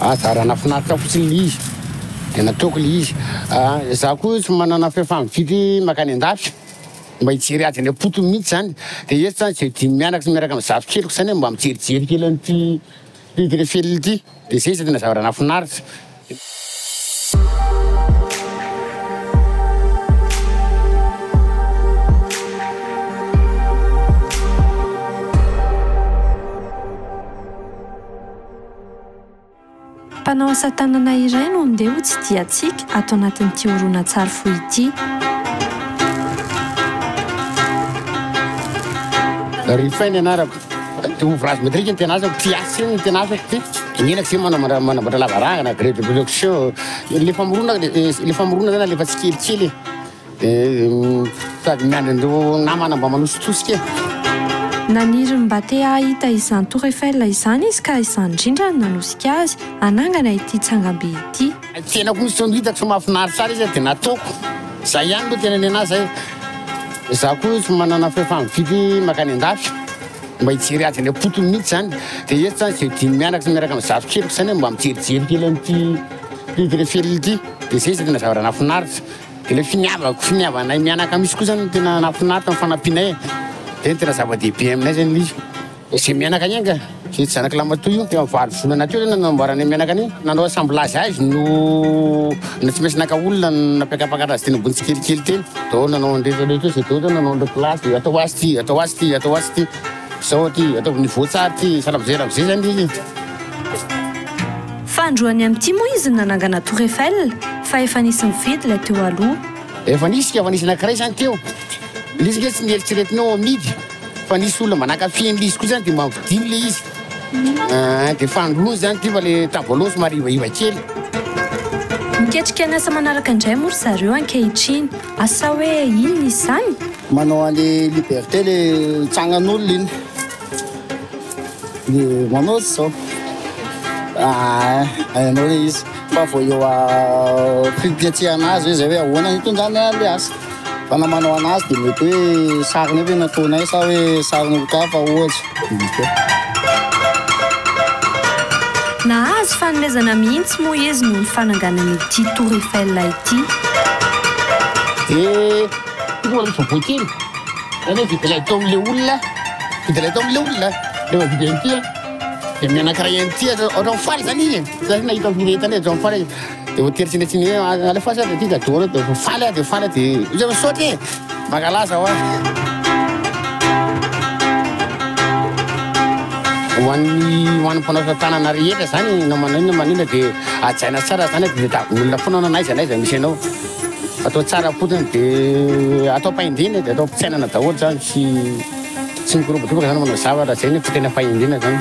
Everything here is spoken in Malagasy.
Zarana finaritra fotsiny le izy dia nataoko le izy. Za koa tsy manana fihefa-mifidy makany an-dafy mba hijery azy any apoto mihitsy zany. Dia eto zany tsy miaraka amin'ny zavikeliko zany mba mijerijery kely an'ity filifely ity. Dia zay izy tena zavarana finaritra. Mpanao asa tanana iray no andeha ho tsidiantsika ato anatin'ity horonan-tsary fohy ity. Rifainy anarako ouvrage métrique ny tena azako ty asa ny tena azako ty. Inenako zay manamboatra lavarangana gré de production le famorona zany lefa tsy kelikely sady miandrindreo namana mba manositosika. Naniry mba te ahita izany Tour Eiffel izany izy ka izany indrindra nanosika azy anangana ity tsangambe ity. Tena ko misy hitako so mahafinaritra tsara izy dia nataoko. Zay ihany aloha tena nenazy zay. Za koa tsy manana fihefa-mifidy makany an-dafy mba hijery azy any apoto mihitsy zany. Dia eto zany tsy miaraka amin'ny zavikeliko zany mba mijerijery kely an'ity filifely ity. Dia zay izy tena zavarana finaritra. Dia le finiavanay mianaka misy koa zany tena nafinaritra amin'ny fanampinay. Dia tena zava-dehibe aminay zany izy. Zay mianaka ihany ka zay zanaka lamatoa io eo amin'ny valo volana teo zany nanamboarana mianaka any. Nanao assemblage azy no tsy maintsy naka olona napakapakana azy tena ambony tsikelikely teny. Dao nanao andreto zay dao nanao andreo plasy atao azy ty atao azy ty atao azy ty sao ty atao niveau tsara ty saravizay zany izy. Fandroany amin'ity moa izy nanangana Tour Eiffel fa efa nisy mividy la teo aloha. Efa nisy anankiray zany teo. Lizy nge tsy nieritreretinao amidy fa nisy olona manakafy an'izy koa zany dia mba mividiny le izy. Dia fandroany zany ty fa le tavaloha somary ivaiva kely. Miketrika ny asa manaraka indray moa ry zareo ankehitriny. Asa hoe ino izy zany? Manao an'le liberté le tsagnan'olona iny. Dia manao zao. Hainao le izy fa vao eo fipiatsihana azy hoe zay hoe ahoana itondrana le asa. Fa na manao anazy dia mety hoe sariny hoe nataonay sa hoe sariny hotafa ohatsy. Nahazo fanomezana mihitsy moa izy no fananganana ity Tour Eiffel ity. Dia mbola misy voakely. Zany hoe vidilay tao amin'ilay olona. Vidilay tao amin'ilay olona. Rehefa vidy an'ity dia mianankiray an'ity ohatran'ny faly zany izy. Zany nahita viretany ohatran'ny faly. Dia hoteritsinatsiny hoe alefatsy dia ty da doana dia faly dia faly dia zay misaotra mankalaza ho azy. Ho an'ny mpanao asa tanana rehetra zany na manina dia ajaina tsara zany dia olona foana anaiza misy anao. Atao tsara potony dia atao paindina dia atao pitsainana daholo zany tsy mikorobokoboka zany manao zavatra zay ny fotena paindina zany.